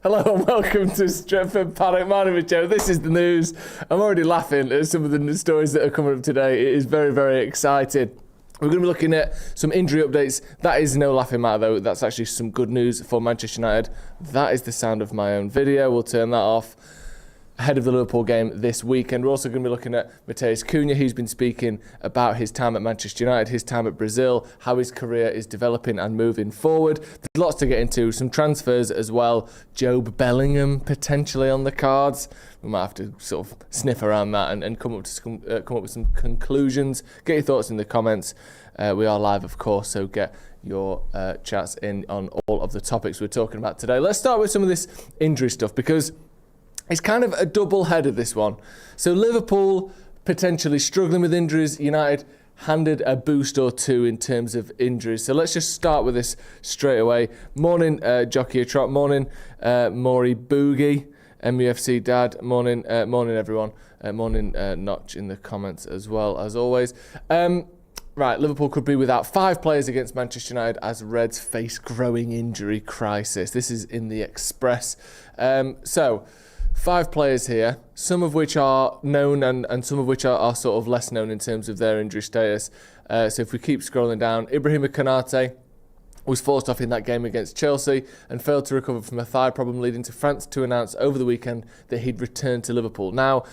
Hello and welcome to Stretford, Paddock. My name is Joe. This is the news. I'm already laughing at some of the stories that are coming up today. It is very, very exciting. We're going to be looking at some injury updates. That is no laughing matter, though. That's actually some good news for Manchester United. That is the sound of my own video. We'll turn that off ahead of the Liverpool game this weekend. We're also going to be looking at Matheus Cunha, who's been speaking about his time at Manchester United, his time at Brazil, how his career is developing and moving forward. There's lots to get into, some transfers as well. Jobe Bellingham potentially on the cards. We might have to sort of sniff around that and come up with some conclusions. Get your thoughts in the comments. We are live, of course, so get your chats in on all of the topics we're talking about today. Let's start with some of this injury stuff, because it's kind of a double header, this one. So Liverpool potentially struggling with injuries. United handed a boost or two in terms of injuries. So let's just start with this straight away. Morning, Jockey Trot. Morning, Maury Boogie, MUFC Dad. Morning, morning everyone. Morning, Notch in the comments as well, as always. Right, Liverpool could be without 5 players against Manchester United as Reds face growing injury crisis. This is in the Express. So 5 players here, some of which are known and some of which are sort of less known in terms of their injury status. So if we keep scrolling down, Ibrahim Konate was forced off in that game against Chelsea and failed to recover from a thigh problem, leading to France to announce over the weekend that he'd returned to Liverpool. Now,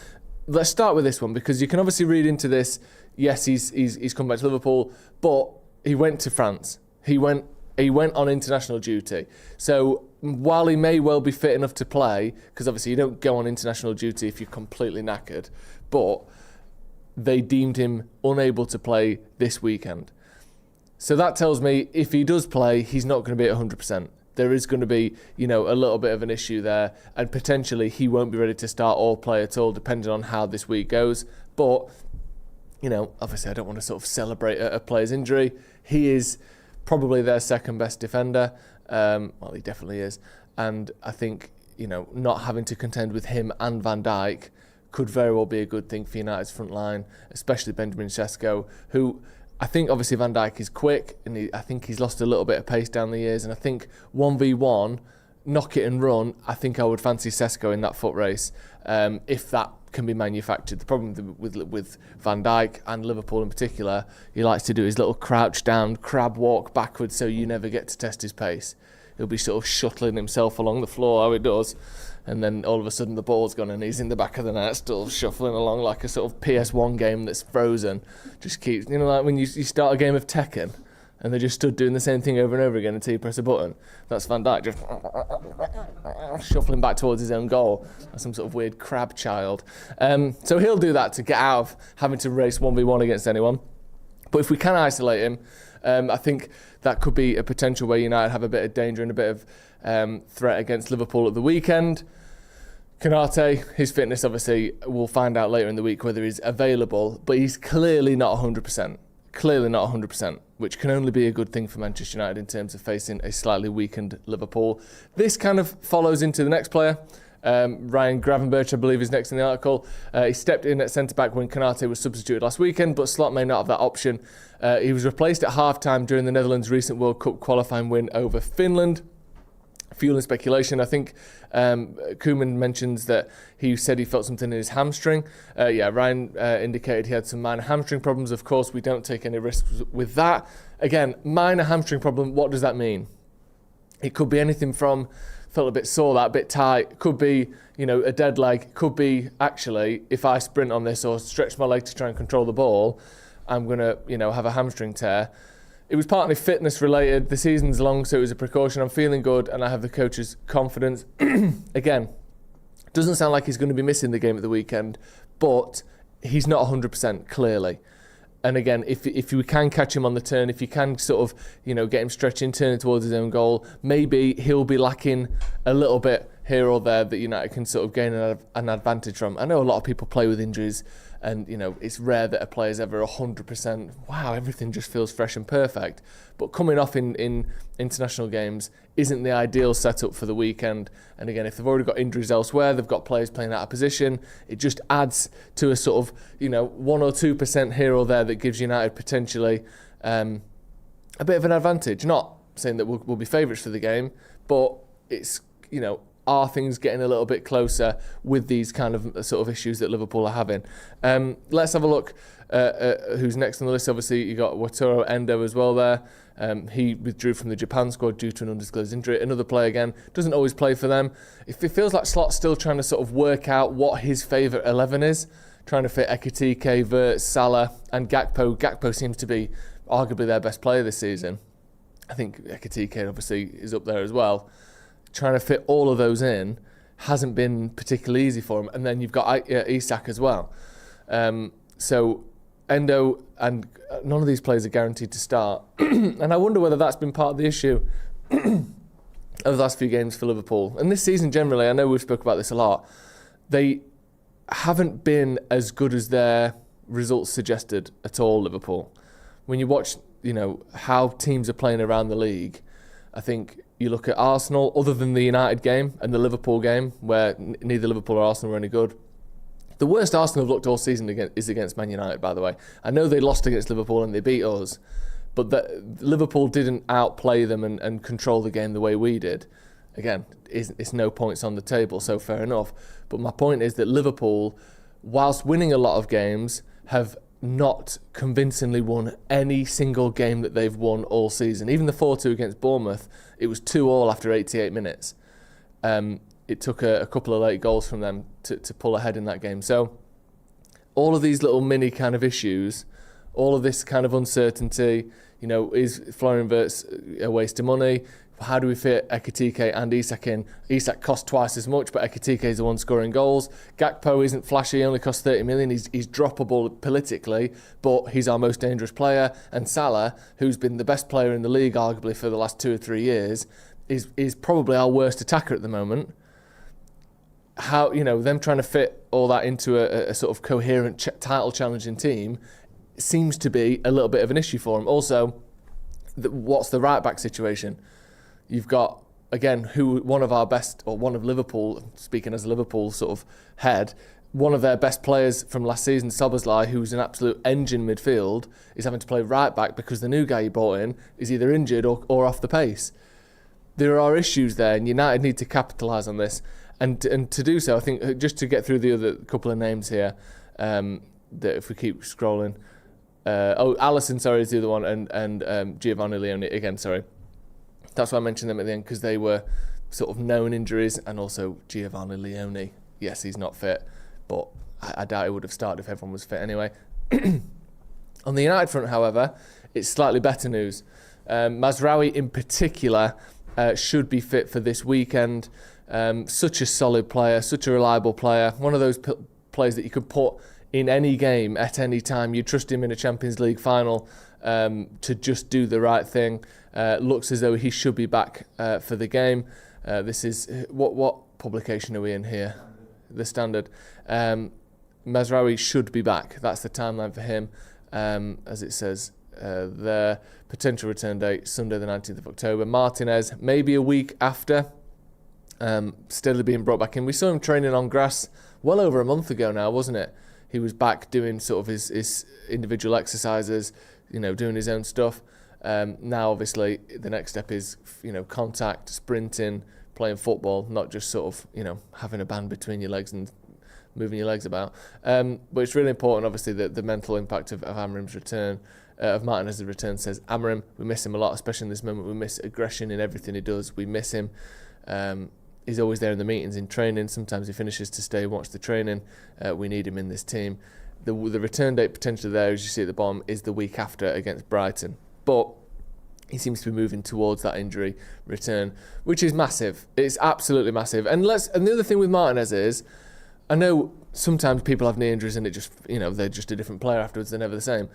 let's start with this one, because you can obviously read into this, yes, he's come back to Liverpool, but he went to France. He went on international duty. So while he may well be fit enough to play, because obviously you don't go on international duty if you're completely knackered, but they deemed him unable to play this weekend. So that tells me if he does play, he's not going to be at 100%. There is going to be, a little bit of an issue there, and potentially he won't be ready to start or play at all, depending on how this week goes. But, obviously I don't want to sort of celebrate a player's injury. He is probably their second best defender. Well, he definitely is. And I think, not having to contend with him and Van Dijk could very well be a good thing for United's front line, especially Benjamin Sesko, who I think obviously Van Dijk is quick, and I think he's lost a little bit of pace down the years. And I think 1v1, knock it and run, I think I would fancy Sesko in that foot race, if that can be manufactured. The problem with Van Dijk and Liverpool in particular, he likes to do his little crouch down, crab walk backwards, so you never get to test his pace. He'll be sort of shuttling himself along the floor, how he does, and then all of a sudden the ball's gone and he's in the back of the net, still shuffling along like a sort of PS1 game that's frozen. Just keeps, like when you start a game of Tekken and they just stood doing the same thing over and over again until you press a button. That's Van Dijk just shuffling back towards his own goal, like some sort of weird crab child. So he'll do that to get out of having to race 1v1 against anyone. But if we can isolate him, I think that could be a potential where United have a bit of danger and a bit of threat against Liverpool at the weekend. Konate, his fitness obviously, we'll find out later in the week whether he's available, but he's clearly not 100%. Clearly not 100%, which can only be a good thing for Manchester United in terms of facing a slightly weakened Liverpool. This kind of follows into the next player. Ryan Gravenberch, I believe, is next in the article. He stepped in at centre-back when Konate was substituted last weekend, but Slot may not have that option. He was replaced at half-time during the Netherlands' recent World Cup qualifying win over Finland. Fueling speculation, I think Koeman mentions that he said he felt something in his hamstring. Ryan indicated he had some minor hamstring problems. Of course, we don't take any risks with that. Again, minor hamstring problem, what does that mean? It could be anything from felt a bit sore, that bit tight. Could be, a dead leg. Could be, actually, if I sprint on this or stretch my leg to try and control the ball, I'm going to, have a hamstring tear. It was partly fitness related. The season's long, so it was a precaution. I'm feeling good, and I have the coach's confidence. Again, doesn't sound like he's going to be missing the game at the weekend, but he's not 100% clearly. And again, if we can catch him on the turn, if you can sort of, get him stretching, turning towards his own goal, maybe he'll be lacking a little bit here or there that United can sort of gain an advantage from. I know a lot of people play with injuries, and it's rare that a player's ever 100%. Wow, everything just feels fresh and perfect. But coming off in international games isn't the ideal setup for the weekend. And again, if they've already got injuries elsewhere, they've got players playing out of position, it just adds to a sort of 1 or 2% here or there that gives United potentially a bit of an advantage. Not saying that we'll be favourites for the game, but it's are things getting a little bit closer with these kind of sort of issues that Liverpool are having? Let's have a look who's next on the list. Obviously, you got Wataru Endo as well there. He withdrew from the Japan squad due to an undisclosed injury. Another player, again, doesn't always play for them. It feels like Slot's still trying to sort of work out what his favourite 11 is, trying to fit Ekitike, Wirtz, Salah and Gakpo. Gakpo seems to be arguably their best player this season. I think Ekitike obviously is up there as well. Trying to fit all of those in hasn't been particularly easy for him. And then you've got Isak as well. So Endo and none of these players are guaranteed to start. And I wonder whether that's been part of the issue of the last few games for Liverpool. And this season generally, I know we've spoken about this a lot, they haven't been as good as their results suggested at all, Liverpool. When you watch, how teams are playing around the league, I think you look at Arsenal, other than the United game and the Liverpool game, where neither Liverpool or Arsenal were any good. The worst Arsenal have looked all season is against Man United, by the way. I know they lost against Liverpool and they beat us, but Liverpool didn't outplay them and control the game the way we did. Again, it's no points on the table, so fair enough. But my point is that Liverpool, whilst winning a lot of games, have not convincingly won any single game that they've won all season. Even the 4-2 against Bournemouth, it was 2-2 after 88 minutes. It took a couple of late goals from them to pull ahead in that game. So all of these little mini kind of issues, all of this kind of uncertainty, is Florian Wirtz a waste of money? How do we fit Ekitike and Isak in? Isak costs twice as much, but Ekitike is the one scoring goals. Gakpo isn't flashy, he only costs 30 million. He's droppable politically, but he's our most dangerous player. And Salah, who's been the best player in the league arguably for the last 2 or 3 years, is probably our worst attacker at the moment. How, them trying to fit all that into a sort of coherent title challenging team seems to be a little bit of an issue for him. Also, what's the right back situation? You've got, again, one of our best, or one of Liverpool, speaking as a Liverpool sort of head, one of their best players from last season, Szoboszlai, who's an absolute engine midfield, is having to play right back because the new guy you brought in is either injured or off the pace. There are issues there, and United need to capitalise on this. And to do so, I think, just to get through the other couple of names here, that if we keep scrolling, Alisson, sorry, is the other one, and Giovanni Leone again, sorry. That's why I mentioned them at the end, because they were sort of known injuries, and also Giovanni Leone. Yes, he's not fit, but I doubt he would have started if everyone was fit anyway. On the United front, however, it's slightly better news. Mazraoui in particular should be fit for this weekend. Such a solid player, such a reliable player, one of those players that you could put in any game at any time. You trust him in a Champions League final to just do the right thing. Looks as though he should be back for the game. This is what publication are we in here? The Standard. Mazraoui should be back. That's the timeline for him, as it says. Their potential return date Sunday the 19th of October. Martinez maybe a week after. Steadily being brought back in. We saw him training on grass well over a month ago now, wasn't it? He was back doing sort of his individual exercises, doing his own stuff. Now, obviously, the next step is, contact, sprinting, playing football, not just sort of, having a band between your legs and moving your legs about. But it's really important, obviously, that the mental impact of Amrim's return, of Martinez's return, says Amrim. We miss him a lot, especially in this moment. We miss aggression in everything he does. We miss him. He's always there in the meetings, in training. Sometimes he finishes to stay and watch the training. We need him in this team. The return date potentially there, as you see at the bottom, is the week after against Brighton. But he seems to be moving towards that injury return, which is massive. It's absolutely massive. And the other thing with Martinez is, I know sometimes people have knee injuries and it just, they're just a different player afterwards. They're never the same.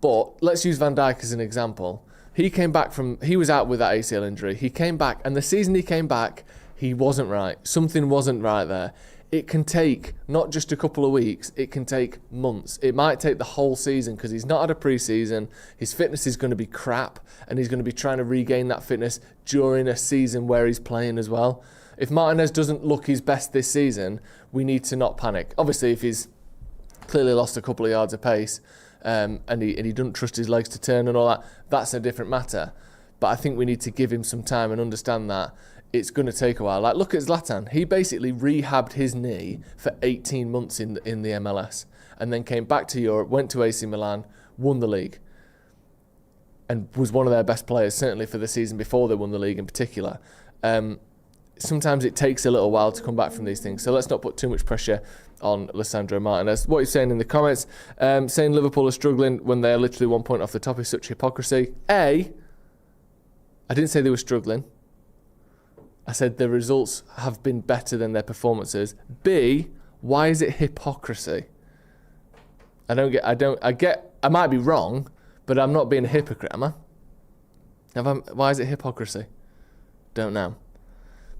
But let's use Van Dijk as an example. He was out with that ACL injury. He came back, and the season he came back, he wasn't right. Something wasn't right there. It can take not just a couple of weeks, it can take months. It might take the whole season because he's not had a pre-season. His fitness is going to be crap, and he's going to be trying to regain that fitness during a season where he's playing as well. If Martinez doesn't look his best this season, we need to not panic. Obviously, if he's clearly lost a couple of yards of pace, and he doesn't trust his legs to turn and all that, that's a different matter. But I think we need to give him some time and understand that it's going to take a while. Like, look at Zlatan. He basically rehabbed his knee for 18 months in the MLS and then came back to Europe, went to AC Milan, won the league, and was one of their best players, certainly for the season before they won the league in particular. Sometimes it takes a little while to come back from these things, so let's not put too much pressure on Lisandro Martinez. What you're saying in the comments, saying Liverpool are struggling when they're literally 1 point off the top is such hypocrisy. I didn't say they were struggling. I said the results have been better than their performances. B, why is it hypocrisy? I might be wrong, but I'm not being a hypocrite, am I? Why is it hypocrisy? Don't know.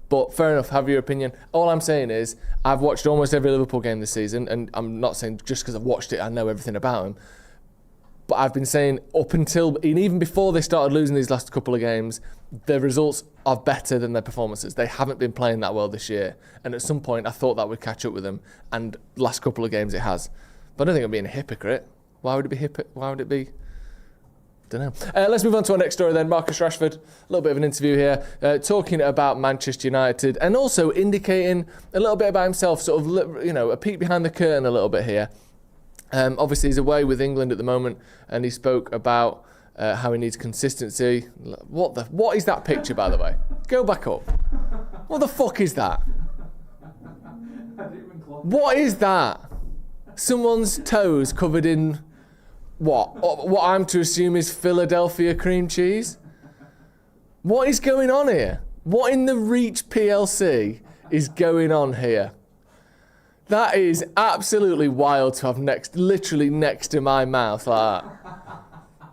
But fair enough, have your opinion. All I'm saying is, I've watched almost every Liverpool game this season, and I'm not saying just because I've watched it, I know everything about them. But I've been saying up until, and even before they started losing these last couple of games, their results are better than their performances. They haven't been playing that well this year. And at some point, I thought that would catch up with them. And last couple of games, it has. But I don't think I'm being a hypocrite. Why would it be? Don't know. Let's move on to our next story then. Marcus Rashford, a little bit of an interview here, talking about Manchester United and also indicating a little bit about himself, sort of, a peek behind the curtain a little bit here. Obviously, he's away with England at the moment, and he spoke about how he needs consistency. What is that picture, by the way? Go back up. What the fuck is that? What is that? Someone's toes covered in what I'm to assume is Philadelphia cream cheese? What is going on here? What in the Reach PLC is going on here? That is absolutely wild to have literally next to my mouth like that.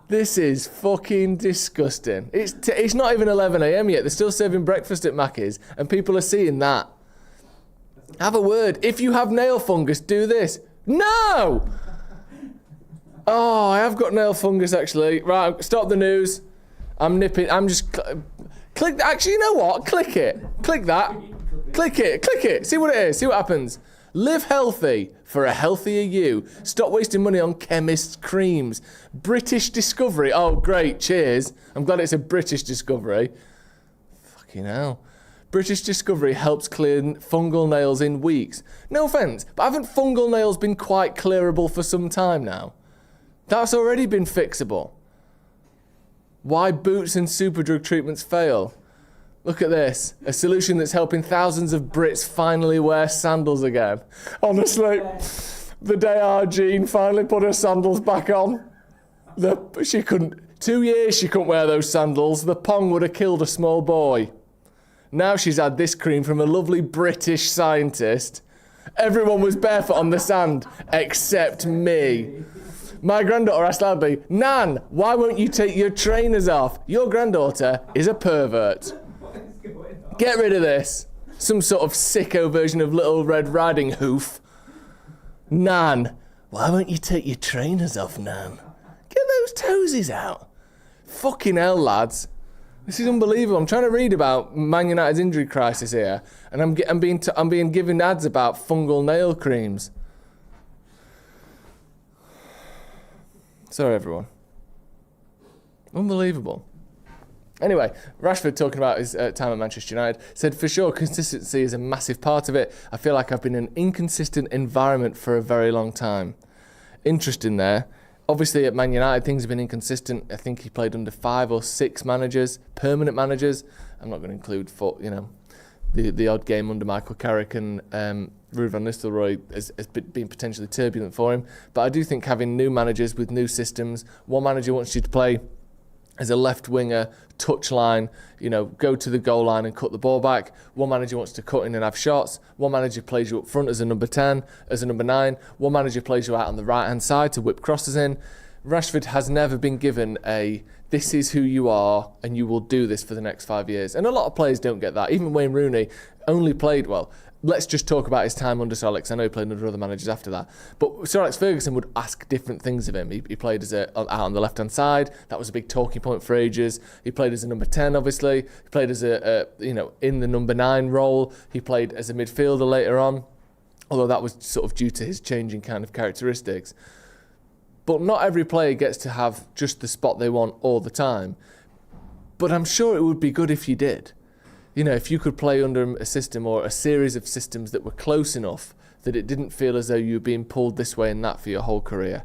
This is fucking disgusting. It's not even 11 a.m. yet. They're still serving breakfast at Mackey's and people are seeing that. Have a word. If you have nail fungus, do this. No! Oh, I have got nail fungus actually. Right, stop the news. I'm nipping. I'm just click. Actually, you know what? Click it. Click that. Click it. Click it. See what it is. See what happens. Live healthy for a healthier you. Stop wasting money on chemists' creams. British Discovery. Oh, great. Cheers. I'm glad it's a British Discovery. Fucking hell. British Discovery helps clear fungal nails in weeks. No offence, but haven't fungal nails been quite clearable for some time now? That's already been fixable. Why boots and Superdrug treatments fail? Look at this. A solution that's helping thousands of Brits finally wear sandals again. Honestly, the day our Jean finally put her sandals back on, 2 years she couldn't wear those sandals. The pong would have killed a small boy. Now she's had this cream from a lovely British scientist. Everyone was barefoot on the sand, except me. My granddaughter asked loudly, Nan, why won't you take your trainers off? Your granddaughter is a pervert. Get rid of this. Some sort of sicko version of Little Red Riding Hoof. Nan, why won't you take your trainers off, Nan? Get those toesies out. Fucking hell, lads. This is unbelievable. I'm trying to read about Man United's injury crisis here, and I'm being given ads about fungal nail creams. Sorry, everyone. Unbelievable. Anyway, Rashford, talking about his time at Manchester United, said, for sure, consistency is a massive part of it. I feel like I've been in an inconsistent environment for a very long time. Interesting there. Obviously, at Man United, things have been inconsistent. I think he played under 5 or 6 managers, permanent managers. I'm not going to include, the odd game under Michael Carrick and Ruud van Nistelrooy has been potentially turbulent for him. But I do think having new managers with new systems, one manager wants you to play as a left winger, touchline, go to the goal line and cut the ball back. One manager wants to cut in and have shots. One manager plays you up front as a number 10, as a number 9. One manager plays you out on the right-hand side to whip crosses in. Rashford has never been given this is who you are and you will do this for the next 5 years. And a lot of players don't get that. Even Wayne Rooney only played, let's just talk about his time under Sir Alex. I know he played under other managers after that. But Sir Alex Ferguson would ask different things of him. He played out on the left-hand side. That was a big talking point for ages. He played as a number 10, obviously. He played as in the number 9 role. He played as a midfielder later on, although that was sort of due to his changing kind of characteristics. But not every player gets to have just the spot they want all the time. But I'm sure it would be good if you did. if you could play under a system or a series of systems that were close enough that it didn't feel as though you were being pulled this way and that for your whole career.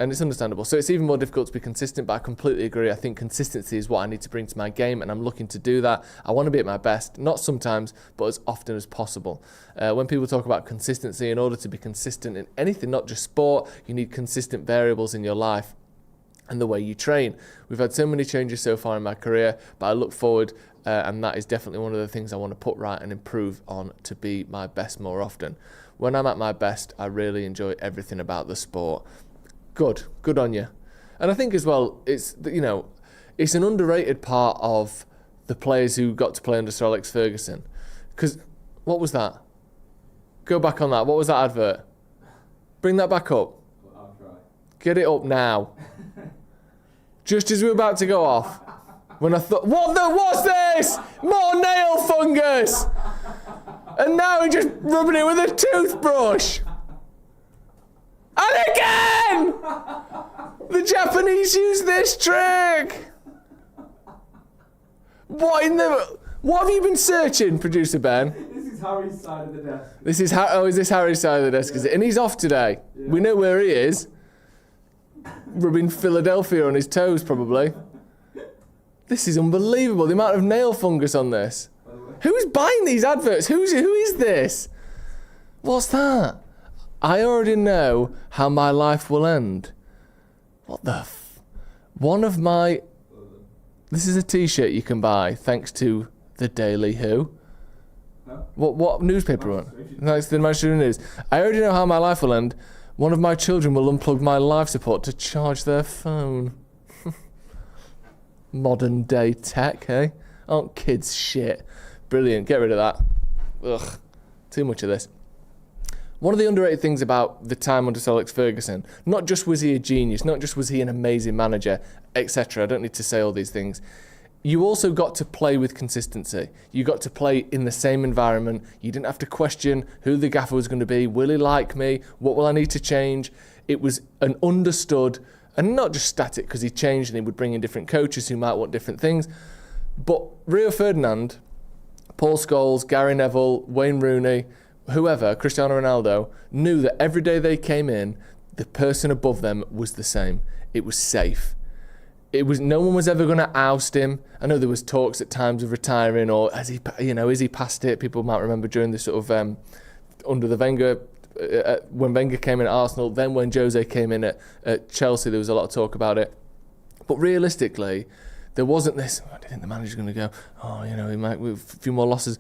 And it's understandable. So it's even more difficult to be consistent, but I completely agree. I think consistency is what I need to bring to my game, and I'm looking to do that. I want to be at my best, not sometimes, but as often as possible. When people talk about consistency, in order to be consistent in anything, not just sport, you need consistent variables in your life and the way you train. We've had so many changes so far in my career, but I look forward, and that is definitely one of the things I want to put right and improve on to be my best more often. When I'm at my best, I really enjoy everything about the sport. Good on you. And I think as well, it's an underrated part of the players who got to play under Sir Alex Ferguson. Because, what was that? Go back on that. What was that advert? Bring that back up. I'll try. Get it up now. Just as we were about to go off, when I thought, what's this? More nail fungus! And now he's just rubbing it with a toothbrush. And again! The Japanese use this trick! What have you been searching, producer Ben? This is Harry's side of the desk. Is this Harry's side of the desk? Yeah. Is it? And he's off today. Yeah. We know where he is. Rubbing Philadelphia on his toes, probably. This is unbelievable, the amount of nail fungus on this. Who's buying these adverts? Who is this? What's that? I already know how my life will end. What the One of my... This is a t-shirt you can buy, thanks to the Daily Who. No? What newspaper one? Thanks to the Manchester News. I already know how my life will end. One of my children will unplug my life support to charge their phone. Modern day tech, eh? Aren't kids shit? Brilliant, get rid of that. Ugh, too much of this. One of the underrated things about the time under Sir Alex Ferguson, not just was he a genius, not just was he an amazing manager, etc. I don't need to say all these things. You also got to play with consistency. You got to play in the same environment. You didn't have to question who the gaffer was going to be. Will he like me? What will I need to change? It was an understood, and not just static because he changed and he would bring in different coaches who might want different things. But Rio Ferdinand, Paul Scholes, Gary Neville, Wayne Rooney, whoever, Cristiano Ronaldo, knew that every day they came in, the person above them was the same. It was safe. No one was ever going to oust him. I know there was talks at times of retiring, or is he past it? People might remember during the sort of under the Wenger, when Wenger came in at Arsenal, then when Jose came in at Chelsea, there was a lot of talk about it. But realistically, there wasn't this, I think the manager's going to go, he might with a few more losses.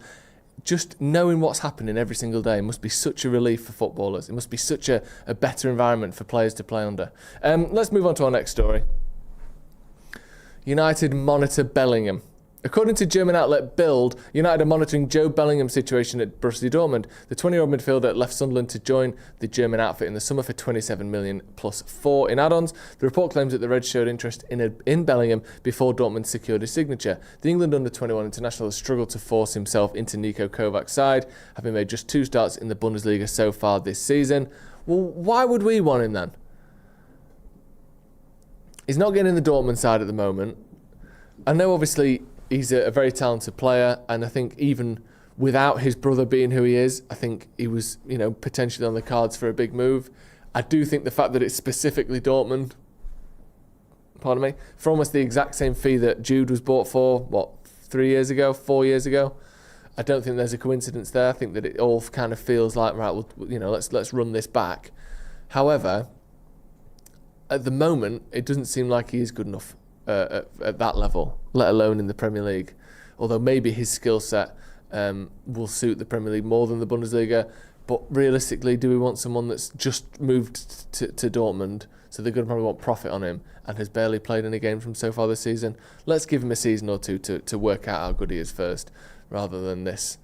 Just knowing what's happening every single day must be such a relief for footballers. It must be such a better environment for players to play under. Let's move on to our next story. United monitor Bellingham. According to German outlet Bild, United are monitoring Jobe Bellingham's situation at Borussia Dortmund. The 20-year-old midfielder left Sunderland to join the German outfit in the summer for 27 million plus 4 in add-ons. The report claims that the Reds showed interest in Bellingham before Dortmund secured his signature. The England under-21 international has struggled to force himself into Niko Kovac's side, having made just 2 starts in the Bundesliga so far this season. Well, why would we want him then? He's not getting in the Dortmund side at the moment. I know obviously he's a very talented player, and I think even without his brother being who he is, I think he was, potentially on the cards for a big move. I do think the fact that it's specifically Dortmund, for almost the exact same fee that Jude was bought for, 4 years ago, I don't think there's a coincidence there. I think that it all kind of feels like, right, well, let's run this back. However, at the moment, it doesn't seem like he is good enough at that level, let alone in the Premier League. Although maybe his skill set will suit the Premier League more than the Bundesliga. But realistically, do we want someone that's just moved to Dortmund, so they're going to probably want profit on him, and has barely played any games from so far this season? Let's give him a season or two to work out how good he is first, rather than this,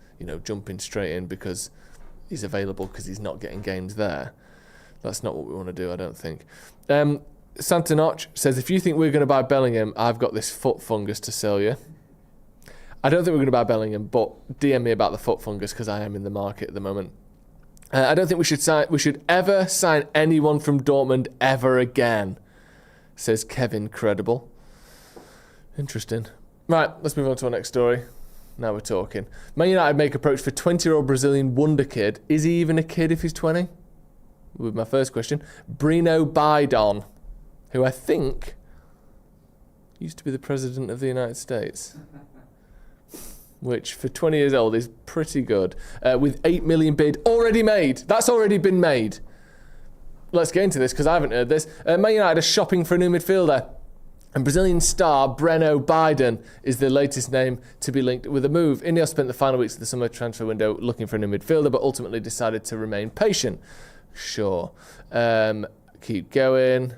jumping straight in because he's available because he's not getting games there. That's not what we want to do, I don't think. Santanoch says, if you think we're going to buy Bellingham, I've got this foot fungus to sell you. I don't think we're going to buy Bellingham, but DM me about the foot fungus because I am in the market at the moment. I don't think we should ever sign anyone from Dortmund ever again, says Kevin Credible. Interesting. Right, let's move on to our next story. Now we're talking. Man United make approach for 20-year-old Brazilian wonder kid. Is he even a kid if he's 20? With my first question. Breno Bidon, who I think used to be the President of the United States. Which, for 20 years old, is pretty good. With 8 million bid already made. That's already been made. Let's get into this, because I haven't heard this. Man United are shopping for a new midfielder. And Brazilian star Breno Bidon is the latest name to be linked with a move. Ineos spent the final weeks of the summer transfer window looking for a new midfielder, but ultimately decided to remain patient. Sure. Keep going.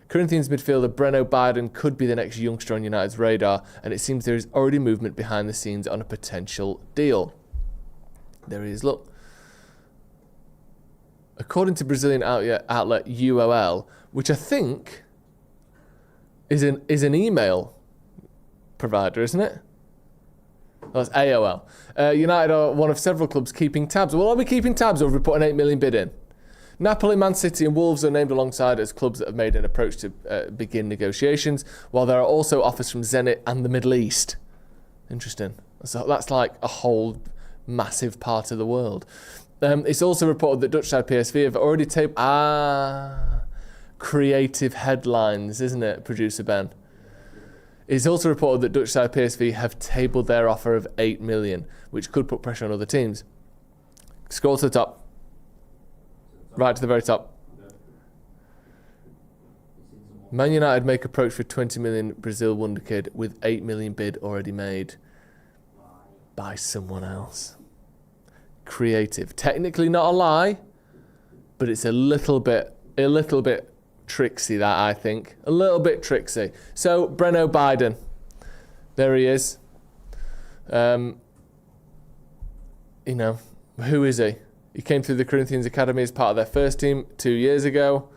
Corinthians midfielder Breno Bidon could be the next youngster on United's radar, and it seems there is already movement behind the scenes on a potential deal. There he is, look. According to Brazilian outlet UOL, which I think is an email provider, isn't it? Oh, that's AOL. United are one of several clubs keeping tabs. Well, are we keeping tabs, or have we put an 8 million bid in? Napoli, Man City and Wolves are named alongside as clubs that have made an approach to begin negotiations, while there are also offers from Zenit and the Middle East. Interesting. So that's like a whole massive part of the world. It's also reported that Dutch side PSV have already tabled... creative headlines, isn't it, producer Ben? It's also reported that Dutch side PSV have tabled their offer of 8 million, which could put pressure on other teams. Scroll to the top. Right to the very top. Man United make approach for 20 million Brazil wonder kid with 8 million bid already made by someone else. Creative. Technically not a lie, but it's a little bit tricksy, that, I think. A little bit tricksy. So, Breno Bidon. There he is. You know, who is he? He came through the Corinthians Academy as part of their first team 2 years ago.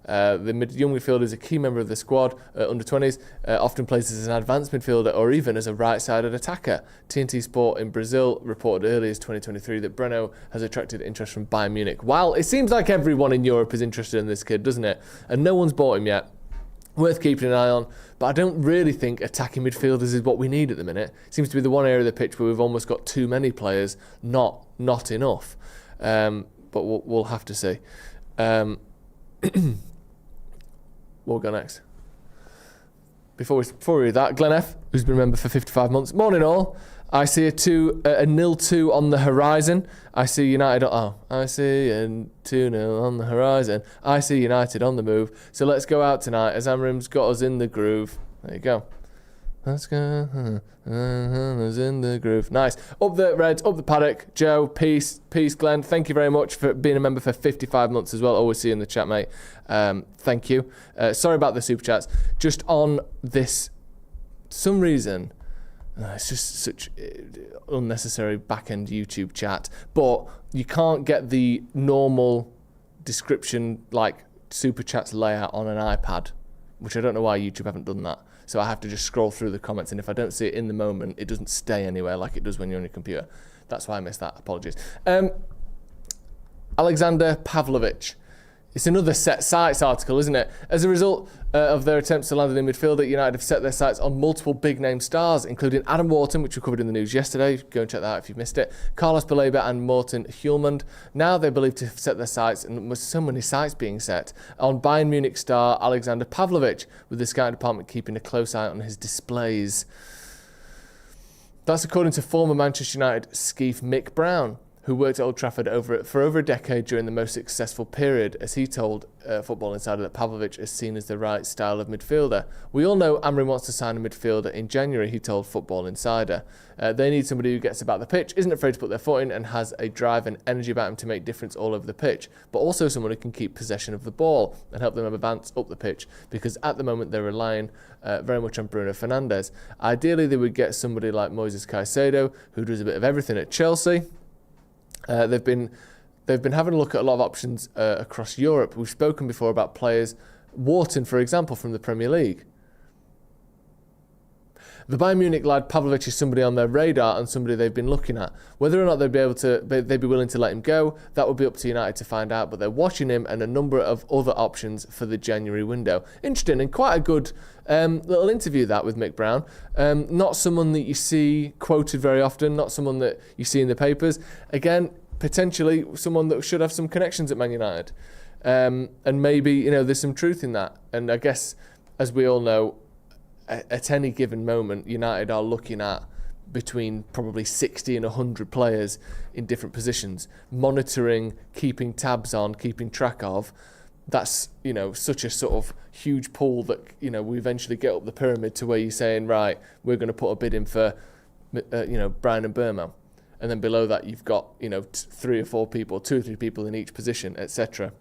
The young midfielder is a key member of the squad, under 20s, often plays as an advanced midfielder or even as a right-sided attacker. TNT Sport in Brazil reported early as 2023 that Breno has attracted interest from Bayern Munich. Well, it seems like everyone in Europe is interested in this kid, doesn't it? And no one's bought him yet. Worth keeping an eye on, but I don't really think attacking midfielders is what we need at the minute. It seems to be the one area of the pitch where we've almost got too many players, not enough. But we'll have to see. We'll go next. Before we read that, Glenn F., who's been a member for 55 months. Morning all. I see a 0-2 on the horizon. I see United. I see a 2-0 on the horizon. I see United on the move. So let's go out tonight as Amrim's got us in the groove. There you go. Let's go. Us in the groove. Nice. Up the Reds, up the Paddock. Joe, peace, Glenn. Thank you very much for being a member for 55 months as well. Always see you in the chat, mate. Thank you. Sorry about the super chats. Just on this, some reason, it's just such unnecessary back-end YouTube chat. But you can't get the normal description, like super chats layout on an iPad, which I don't know why YouTube haven't done that. So I have to just scroll through the comments, and if I don't see it in the moment, it doesn't stay anywhere like it does when you're on your computer. That's why I missed that. Apologies. Aleksandar Pavlovic. It's another set sights article, isn't it? As a result of their attempts to land a new midfielder, United have set their sights on multiple big-name stars, including Adam Wharton, which we covered in the news yesterday. Go and check that out if you've missed it. Carlos Baleba and Morten Hjulmand. Now they believe to have set their sights, and with so many sights being set, on Bayern Munich star Aleksandar Pavlovic, with the scouting department keeping a close eye on his displays. That's according to former Manchester United skief Mick Brown, who worked at Old Trafford for over a decade during the most successful period, as he told Football Insider that Pavlovic is seen as the right style of midfielder. We all know Amrin wants to sign a midfielder in January, he told Football Insider. They need somebody who gets about the pitch, isn't afraid to put their foot in, and has a drive and energy about him to make difference all over the pitch, but also someone who can keep possession of the ball and help them advance up the pitch, because at the moment they're relying very much on Bruno Fernandes. Ideally, they would get somebody like Moises Caicedo, who does a bit of everything at Chelsea. They've been having a look at a lot of options across Europe. We've spoken before about players, Wharton, for example, from the Premier League. The Bayern Munich lad Pavlovic is somebody on their radar and somebody they've been looking at. Whether or not they'd be willing to let him go, that would be up to United to find out. But they're watching him and a number of other options for the January window. Interesting and quite a good little interview that with Mick Brown. Not someone that you see quoted very often, not someone that you see in the papers. Again, potentially someone that should have some connections at Man United. And maybe, there's some truth in that. And I guess, as we all know, at any given moment, United are looking at between probably 60 and 100 players in different positions, monitoring, keeping tabs on, keeping track of. That's, such a sort of huge pool that, we eventually get up the pyramid to where you're saying, right, we're going to put a bid in for, Brian and Birmingham. And then below that, you've got, 3 or 4 people, 2 or 3 people in each position, etc.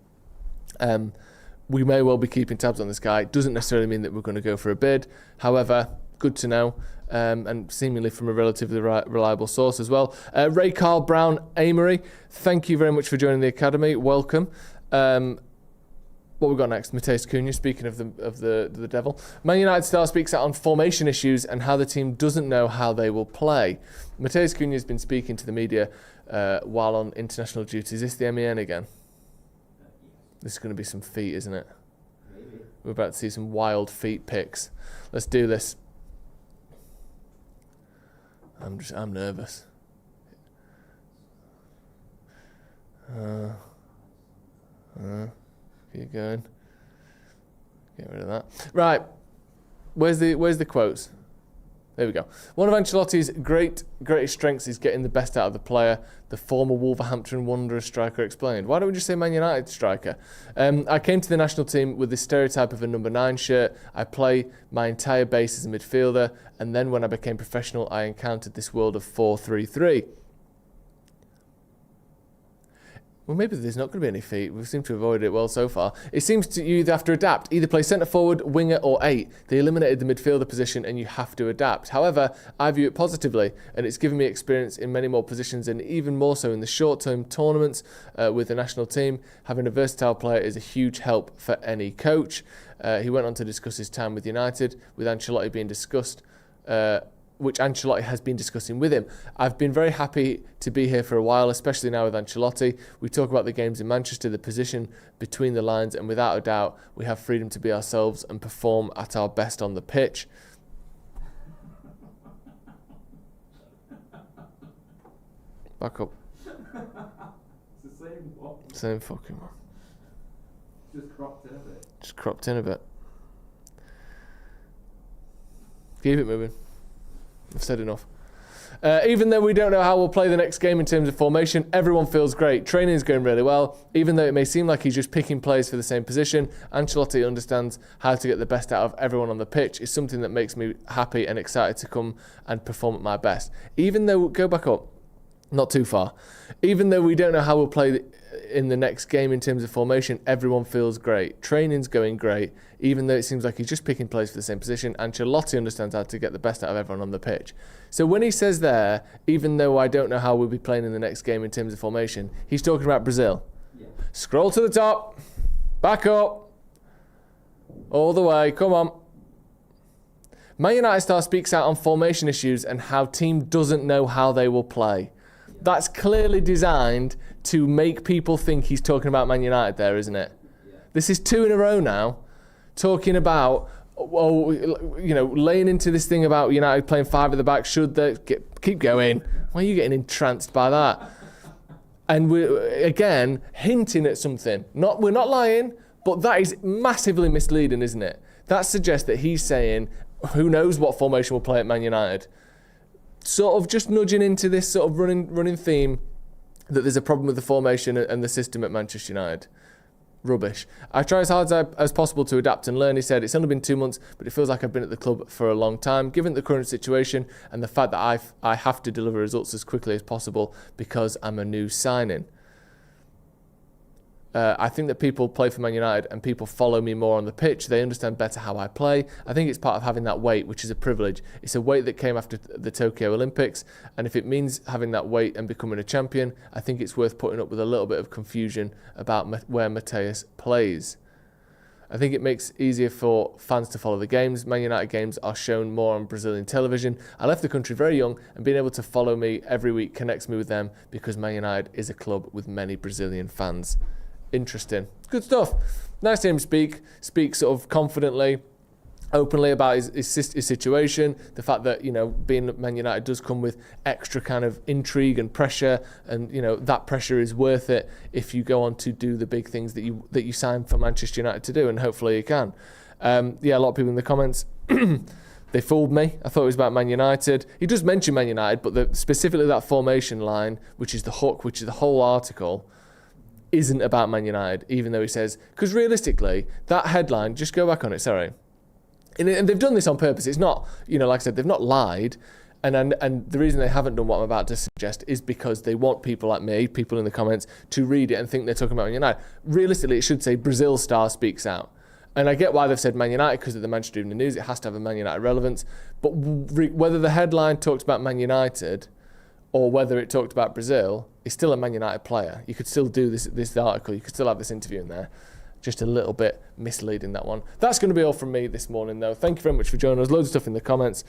We may well be keeping tabs on this guy. It doesn't necessarily mean that we're going to go for a bid. However, good to know, and seemingly from a relatively reliable source as well. Ray Carl Brown Amory, thank you very much for joining the academy. Welcome. What we got next? Matheus Cunha, speaking of the devil. Man United star speaks out on formation issues and how the team doesn't know how they will play. Matheus Cunha has been speaking to the media while on international duty. Is this the MEN again? This is going to be some feet, isn't it? Maybe. We're about to see some wild feet pics. Let's do this. I'm nervous. Keep going. Get rid of that. Right. Where's the quotes? There we go. One of Ancelotti's greatest strengths is getting the best out of the player, the former Wolverhampton Wanderers striker explained. Why don't we just say Man United striker? I came to the national team with the stereotype of a number 9 shirt. I play my entire base as a midfielder, and then when I became professional, I encountered this world of 4-3-3. Well, maybe there's not going to be any feet. We seem to avoid it well so far. It seems to you either have to adapt. Either play centre forward, winger or 8. They eliminated the midfielder position and you have to adapt. However, I view it positively and it's given me experience in many more positions and even more so in the short-term tournaments with the national team. Having a versatile player is a huge help for any coach. He went on to discuss his time with United, with Ancelotti being discussed, which Ancelotti has been discussing with him. I've been very happy to be here for a while, especially now with Ancelotti. We talk about the games in Manchester, the position between the lines, and without a doubt, we have freedom to be ourselves and perform at our best on the pitch. Back up. It's the same one. Same fucking one. Just cropped in a bit. Just cropped in a bit. Keep it moving. I've said enough. Even though we don't know how we'll play the next game in terms of formation, everyone feels great. Training is going really well. Even though it may seem like he's just picking players for the same position, Ancelotti understands how to get the best out of everyone on the pitch. It's something that makes me happy and excited to come and perform at my best. Even though, go back up, not too far. Even though we don't know how we'll play in the next game in terms of formation, everyone feels great. Training's going great. Even though it seems like he's just picking players for the same position, Ancelotti understands how to get the best out of everyone on the pitch. So when he says there, even though I don't know how we'll be playing in the next game in terms of formation, he's talking about Brazil. Yeah. Scroll to the top. Back up. All the way. Come on. Man United star speaks out on formation issues and how team doesn't know how they will play. That's clearly designed to make people think he's talking about Man United there, isn't it? Yeah. This is 2 in a row now, talking about, laying into this thing about United playing 5 at the back. Should they keep going? Why are you getting entranced by that? And we're, again, hinting at something. We're not lying, but that is massively misleading, isn't it? That suggests that he's saying, who knows what formation will play at Man United. Sort of just nudging into this sort of running theme that there's a problem with the formation and the system at Manchester United. Rubbish. I try as hard as possible to adapt and learn, he said. It's only been 2 months, but it feels like I've been at the club for a long time. Given the current situation and the fact that I have to deliver results as quickly as possible because I'm a new signing. I think that people play for Man United and people follow me more on the pitch. They understand better how I play. I think it's part of having that weight, which is a privilege. It's a weight that came after the Tokyo Olympics. And if it means having that weight and becoming a champion, I think it's worth putting up with a little bit of confusion about where Matheus plays. I think it makes it easier for fans to follow the games. Man United games are shown more on Brazilian television. I left the country very young, and being able to follow me every week connects me with them because Man United is a club with many Brazilian fans. Interesting. Good stuff. Nice to hear him speak sort of confidently, openly about his situation, the fact that, you know, being at Man United does come with extra kind of intrigue and pressure, and, you know, that pressure is worth it if you go on to do the big things that you signed for Manchester United to do, and hopefully you can. A lot of people in the comments, they fooled me. I thought it was about Man United. He does mention Man United, but specifically that formation line, which is the hook, which is the whole article, isn't about Man United, even though he says, because realistically, that headline, just go back on it, sorry. And they've done this on purpose. It's not, you know, like I said, they've not lied. And the reason they haven't done what I'm about to suggest is because they want people like me, people in the comments, to read it and think they're talking about Man United. Realistically, it should say Brazil star speaks out. And I get why they've said Man United, because of the Manchester Evening News. It has to have a Man United relevance. But whether the headline talked about Man United or whether it talked about Brazil, is still a Man United player. You could still do this article. You could still have this interview in there. Just a little bit misleading, that one. That's going to be all from me this morning, though. Thank you very much for joining us. Loads of stuff in the comments.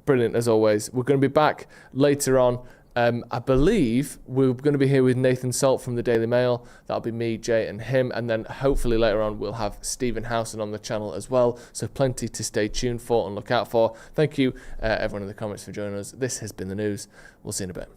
Brilliant, as always. We're going to be back later on. I believe we're going to be here with Nathan Salt from the Daily Mail. That'll be me, Jay, and him. And then hopefully later on we'll have Stephen Howson on the channel as well. So plenty to stay tuned for and look out for. Thank you, everyone in the comments, for joining us. This has been the news. We'll see you in a bit.